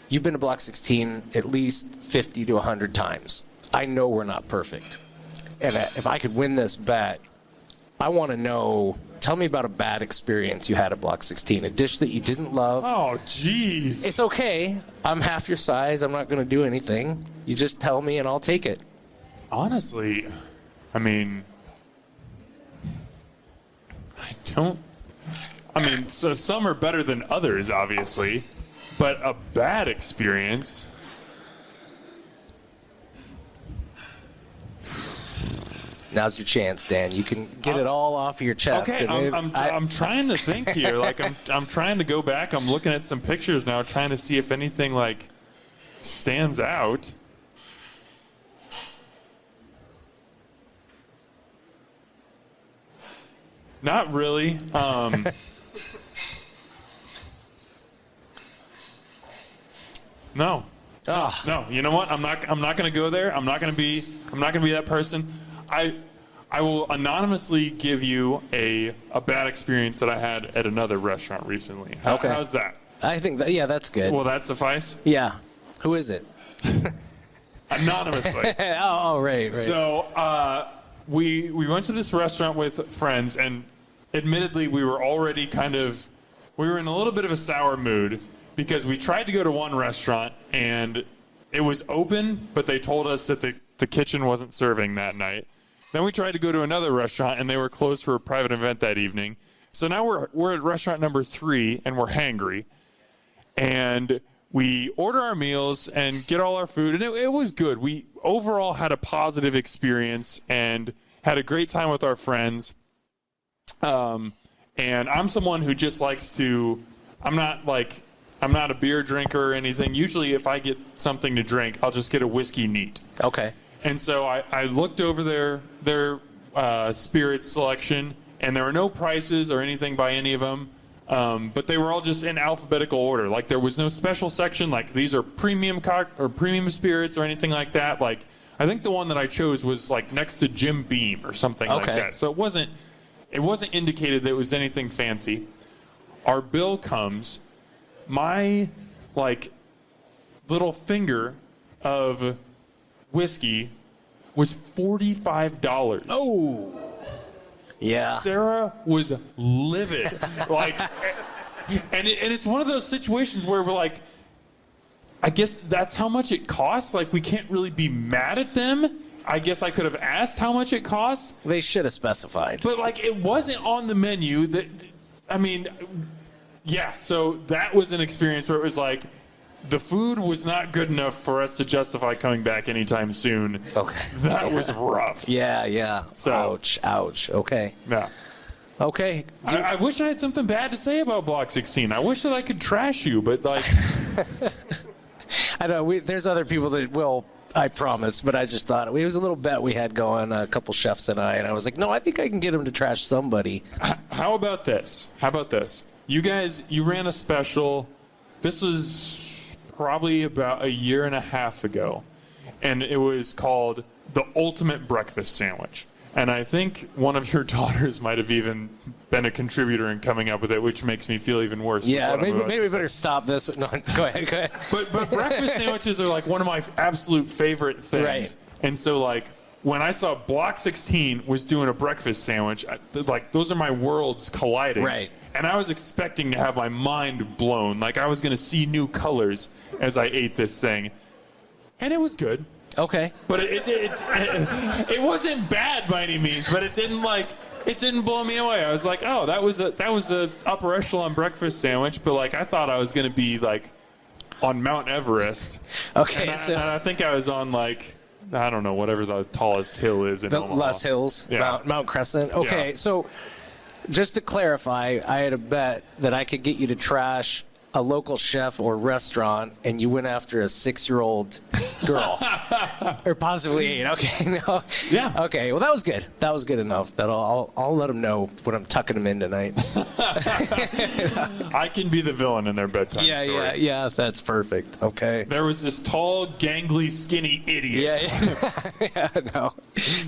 You've been to Block 16 at least 50 to 100 times. I know we're not perfect. And if I could win this bet, I want to know, tell me about a bad experience you had at Block 16, a dish that you didn't love. Oh, jeez. It's okay. I'm half your size. I'm not going to do anything. You just tell me and I'll take it. Honestly, so some are better than others, obviously, but a bad experience. Now's your chance, Dan. You can get it all off your chest. Okay, I'm trying to think here. Like I'm trying to go back. I'm looking at some pictures now, trying to see if anything like stands out. Not really. No. Oh. No. You know what? I'm not going to go there. I'm not going to be that person. I will anonymously give you a bad experience that I had at another restaurant recently. Okay. How's that? I think that's good. Will that suffice? Yeah. Who is it? Anonymously. Right. So we went to this restaurant with friends, and admittedly we were already we were in a little bit of a sour mood because we tried to go to one restaurant and it was open, but they told us that the kitchen wasn't serving that night. Then we tried to go to another restaurant and they were closed for a private event that evening. So now we're at restaurant number 3 and we're hangry. And we order our meals and get all our food, and it was good. We overall had a positive experience and had a great time with our friends. And I'm someone who just likes to, I'm not a beer drinker or anything. Usually if I get something to drink, I'll just get a whiskey neat. Okay. And so I looked over their spirit selection, and there were no prices or anything by any of them. But they were all just in alphabetical order. Like there was no special section, like these are premium premium spirits or anything like that. Like I think the one that I chose was like next to Jim Beam or something like that. So it wasn't indicated that it was anything fancy. Our bill comes, my like little finger of whiskey was $45. Oh. Yeah. Sarah was livid. Like, and it's one of those situations where we're like, I guess that's how much it costs. Like, we can't really be mad at them. I guess I could have asked how much it costs. They should have specified. But, like, it wasn't on the menu. I mean, yeah, so that was an experience where it was like, the food was not good enough for us to justify coming back anytime soon. Okay. That was rough. Yeah. So, ouch. Okay. Yeah. Okay. I wish I had something bad to say about Block 16. I wish that I could trash you, but like... I know, there's other people that will, I promise, but I just thought, it was a little bet we had going, a couple chefs and I was like, no, I think I can get him to trash somebody. How about this? You guys, you ran a special. This was probably about a year and a half ago, and it was called The Ultimate Breakfast Sandwich. And I think one of your daughters might have even been a contributor in coming up with it, which makes me feel even worse. Yeah, maybe we better stop this. No, go ahead. But breakfast sandwiches are like one of my absolute favorite things. Right. And so like when I saw Block 16 was doing a breakfast sandwich, like those are my worlds colliding. Right. And I was expecting to have my mind blown. Like I was going to see new colors as I ate this thing. And it was good. Okay. But it wasn't bad by any means, but it didn't blow me away. I was like, oh, that was a upper echelon breakfast sandwich, but like I thought I was going to be like on Mount Everest. Okay. And I think I was on like, I don't know, whatever the tallest hill is in Omaha. Les Hills, Yeah. Mount Crescent. Okay, Yeah. So just to clarify, I had a bet that I could get you to trash a local chef or restaurant, and you went after a 6-year-old girl, or possibly 8. Okay, no, Yeah. Okay, well that was good. That was good enough. That I'll let them know when I'm tucking them in tonight. I can be the villain in their bedtime story. Yeah. That's perfect. Okay. There was this tall, gangly, skinny idiot. Yeah.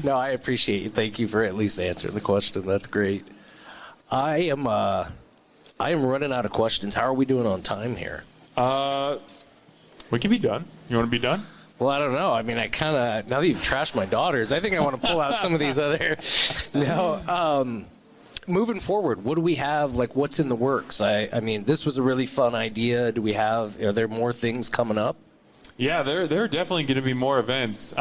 No, I appreciate you. Thank you for at least answering the question. That's great. I am running out of questions. How are we doing on time here? We can be done. You want to be done? Well, I don't know. I mean, now that you've trashed my daughters, I think I want to pull out some of these other. No. Moving forward, what do we have? Like, what's in the works? I mean, this was a really fun idea. Are there more things coming up? Yeah, there are definitely going to be more events.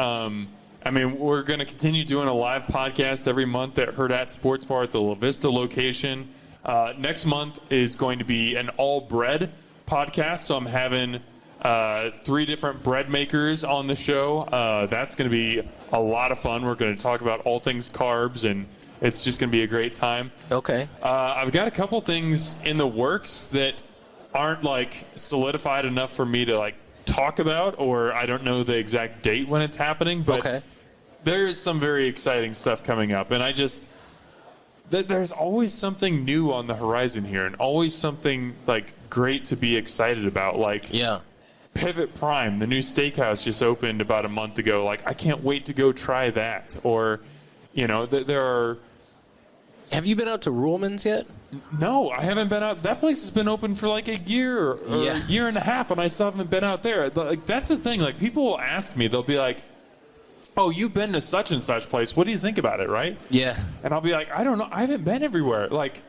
I mean, we're going to continue doing a live podcast every month at Hurrdat Sports Bar at the La Vista location. Next month is going to be an all bread podcast, so I'm having 3 different bread makers on the show. That's going to be a lot of fun. We're going to talk about all things carbs, and it's just going to be a great time. Okay. I've got a couple things in the works that aren't like solidified enough for me to like talk about, or I don't know the exact date when it's happening, but okay. There is some very exciting stuff coming up, and there's always something new on the horizon here, and always something like great to be excited about. Like Pivot Prime, the new steakhouse just opened about a month ago. Like I can't wait to go try that. Or, there are. Have you been out to Ruhlman's yet? No, I haven't been out. That place has been open for like a year or a year and a half, and I still haven't been out there. Like that's the thing. Like people will ask me, they'll be like, "Oh, you've been to such and such place. What do you think about it?" Right? Yeah. And I'll be like, "I don't know. I haven't been everywhere." Like,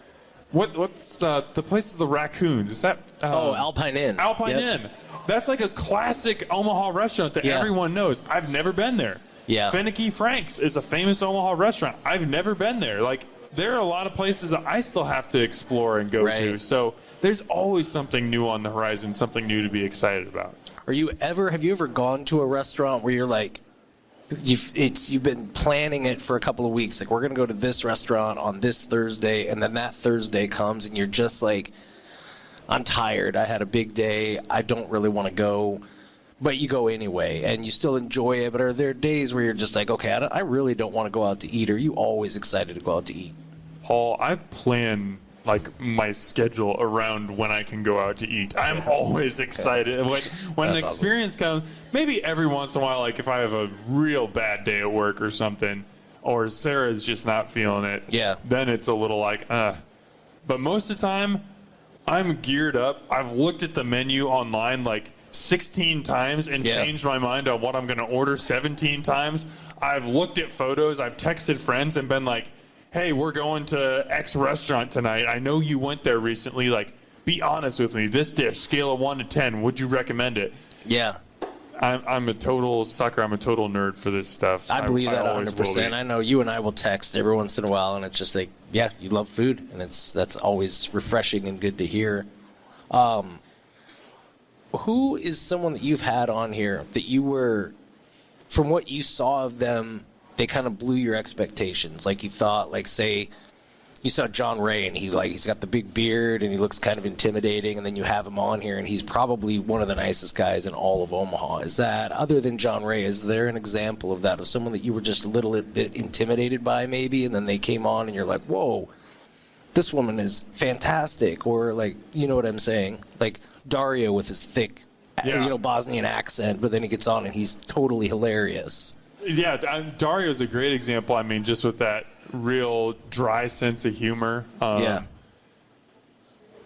what's the place of the raccoons? Is that? Alpine Inn. Alpine Inn. That's like a classic Omaha restaurant that everyone knows. I've never been there. Yeah. Finicky Frank's is a famous Omaha restaurant. I've never been there. Like, there are a lot of places that I still have to explore and go to. So there's always something new on the horizon, something new to be excited about. Have you ever gone to a restaurant where you're like, you've been planning it for a couple of weeks, like we're going to go to this restaurant on this Thursday, and then that Thursday comes and you're just like, I'm tired, I had a big day, I don't really want to go, but you go anyway and you still enjoy it? But are there days where you're just like, okay, I really don't want to go out to eat? Or are you always excited to go out to eat? Paul, I plan like my schedule around when I can go out to eat. I'm always excited when an experience comes. Maybe every once in a while, like if I have a real bad day at work or something, or Sarah's just not feeling it. Yeah. Then it's a little like, But most of the time, I'm geared up. I've looked at the menu online like 16 times and changed my mind on what I'm going to order 17 times. I've looked at photos. I've texted friends and been like, hey, we're going to X restaurant tonight. I know you went there recently. Like, be honest with me. This dish, scale of 1 to 10, would you recommend it? Yeah. I'm a total sucker. I'm a total nerd for this stuff. I believe that 100%. I know you and I will text every once in a while, and it's just like, yeah, you love food, and that's always refreshing and good to hear. Who is someone that you've had on here that you were, from what you saw of them, they kind of blew your expectations? Like you thought, like say, you saw John Ray, and he's got the big beard, and he looks kind of intimidating, and then you have him on here, and he's probably one of the nicest guys in all of Omaha. Is that, other than John Ray, is there an example of that, of someone that you were just a little bit intimidated by maybe, and then they came on, and you're like, whoa, this woman is fantastic? Or like, you know what I'm saying? Like Dario with his thick, Bosnian accent, but then he gets on, and he's totally hilarious. Yeah, Dario's a great example. I mean, just with that real dry sense of humor.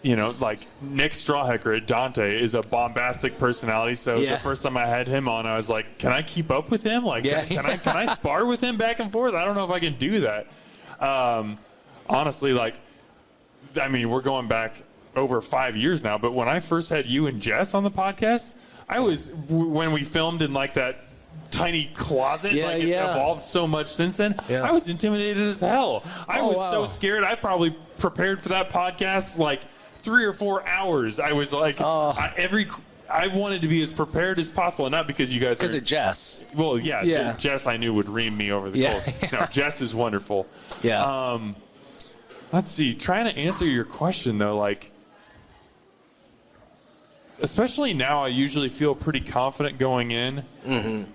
You know, like Nick Strawhecker at Dante is a bombastic personality. So the first time I had him on, I was like, can I keep up with him? Like, can I spar with him back and forth? I don't know if I can do that. Honestly, like, I mean, we're going back over 5 years now. But when I first had you and Jess on the podcast, when we filmed in like that tiny closet, it's evolved so much since then. I was intimidated as hell. I was so scared. I probably prepared for that podcast like 3 or 4 hours. I was like, I wanted to be as prepared as possible, and not because you guys. Because of Jess. Well, Jess I knew would ream me over the cold. No, Jess is wonderful. Yeah. Let's see. Trying to answer your question though, like, especially now, I usually feel pretty confident going in. Mm-hmm.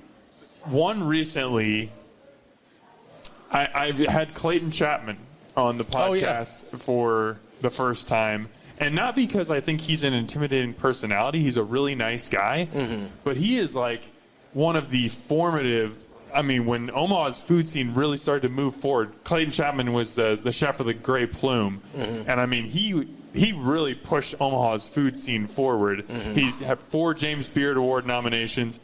One recently, I've had Clayton Chapman on the podcast for the first time. And not because I think he's an intimidating personality. He's a really nice guy. Mm-hmm. But he is like one of the formative, I mean, when Omaha's food scene really started to move forward, Clayton Chapman was the chef of the Gray Plume. Mm-hmm. And I mean, he really pushed Omaha's food scene forward. Mm-hmm. He's had 4 James Beard Award nominations.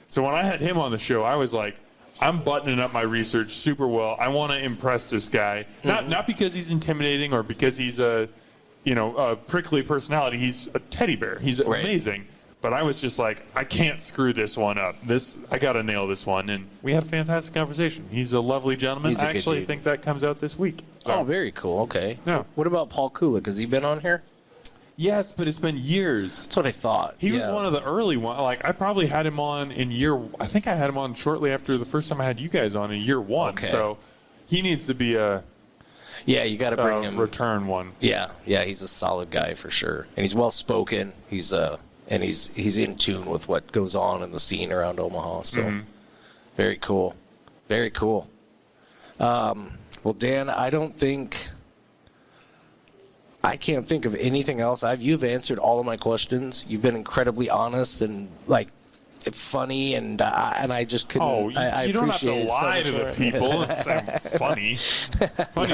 So when I had him on the show, I was like, I'm buttoning up my research super well. I want to impress this guy. Mm-hmm. Not because he's intimidating or because he's a prickly personality. He's a teddy bear. He's amazing. But I was just like, I can't screw this one up. I got to nail this one. And we had a fantastic conversation. He's a lovely gentleman. I actually think that comes out this week. So. Oh, very cool. Okay. Yeah. What about Paul Kulik? Has he been on here? Yes, but it's been years. That's what I thought. He was one of the early ones. Like, I probably had him on I think I had him on shortly after the first time I had you guys on in year 1. Okay. So he needs to be you got to bring him. Return one. Yeah, he's a solid guy for sure. And he's well-spoken. He's in tune with what goes on in the scene around Omaha. So very cool. Very cool. Well, Dan, I can't think of anything else. You've answered all of my questions. You've been incredibly honest and like funny, and I just couldn't. Oh, you don't have to appreciate lie so to much the people. It's funny,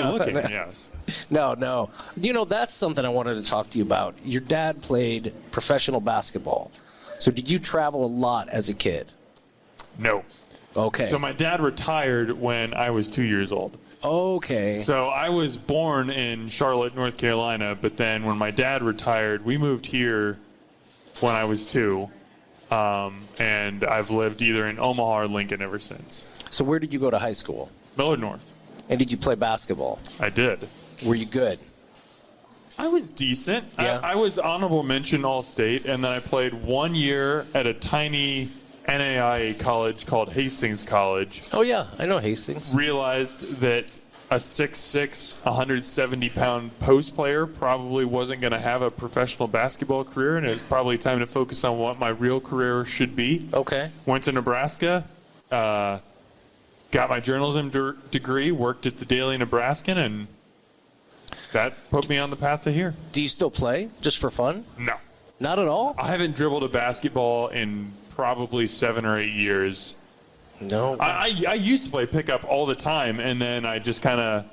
looking. Yes. No. You know, that's something I wanted to talk to you about. Your dad played professional basketball. So did you travel a lot as a kid? No. Okay. So my dad retired when I was 2 years old. Okay. So I was born in Charlotte, North Carolina, but then when my dad retired, we moved here when I was 2, and I've lived either in Omaha or Lincoln ever since. So where did you go to high school? Millard North. And did you play basketball? I did. Were you good? I was decent. Yeah. I was honorable mention All-State, and then I played 1 year at a tiny NAIA college called Hastings College. Oh, yeah. I know Hastings. Realized that a 6'6", 170-pound post player probably wasn't going to have a professional basketball career, and it was probably time to focus on what my real career should be. Okay. Went to Nebraska, got my journalism degree, worked at the Daily Nebraskan, and that put me on the path to here. Do you still play just for fun? No. Not at all? I haven't dribbled a basketball in probably 7 or 8 years. No. I used to play pickup all the time, and then I just kind of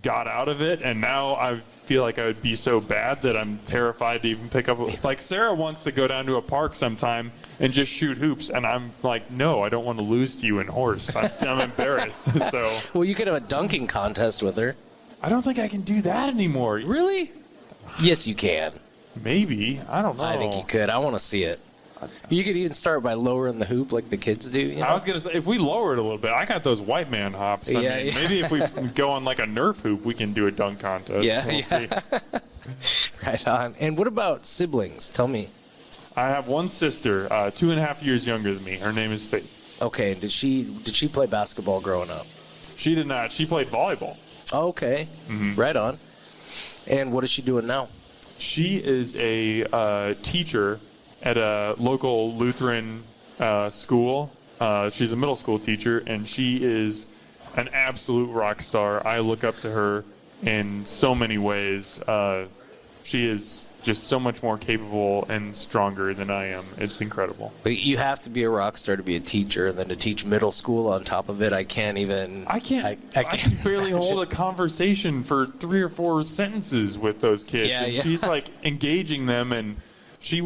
got out of it, and now I feel like I would be so bad that I'm terrified to even pick up. Like, Sarah wants to go down to a park sometime and just shoot hoops, and I'm like, no, I don't want to lose to you in horse. I'm embarrassed. So. Well, you could have a dunking contest with her. I don't think I can do that anymore. Really? Yes, you can. Maybe. I don't know. I think you could. I want to see it. You could even start by lowering the hoop like the kids do. You know? I was going to say, if we lower it a little bit, I got those white man hops. I mean, maybe if we go on like a Nerf hoop, we can do a dunk contest. We'll see. Right on. And what about siblings? Tell me. I have one sister, 2.5 years younger than me. Her name is Faith. Okay. Did she play basketball growing up? She did not. She played volleyball. Okay. Mm-hmm. Right on. And what is she doing now? She is a teacher at a local Lutheran school. She's a middle school teacher, and she is an absolute rock star. I look up to her in so many ways. She is just so much more capable and stronger than I am. It's incredible. But you have to be a rock star to be a teacher, and then to teach middle school on top of it, I can't. I can barely hold a conversation for 3 or 4 sentences with those kids. She's like engaging them, and she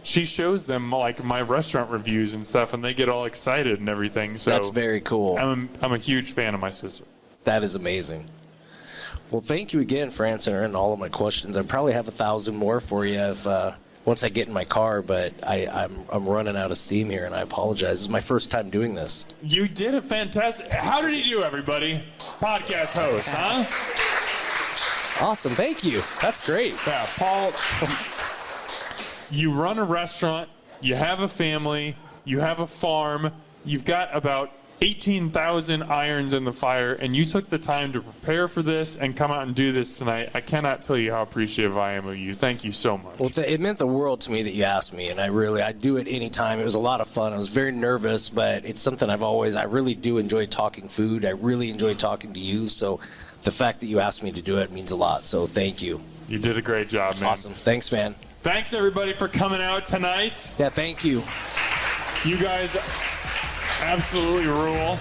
shows them like my restaurant reviews and stuff, and they get all excited and everything. So that's very cool. I'm a huge fan of my sister. That is amazing. Well, thank you again for answering all of my questions. I probably have 1,000 more for you if once I get in my car, but I'm running out of steam here, and I apologize. This is my first time doing this. You did a fantastic. How did he do, everybody? Podcast host, huh? Awesome. Thank you. That's great. Yeah, Paul. You run a restaurant, you have a family, you have a farm, you've got about 18,000 irons in the fire, and you took the time to prepare for this and come out and do this tonight. I cannot tell you how appreciative I am of you. Thank you so much. Well, it meant the world to me that you asked me, and I do it anytime. It was a lot of fun. I was very nervous, but it's something I really do enjoy talking food. I really enjoy talking to you, so the fact that you asked me to do it means a lot, so thank you. You did a great job, man. Awesome. Thanks, man. Thanks, everybody, for coming out tonight. Yeah, thank you. You guys absolutely rule.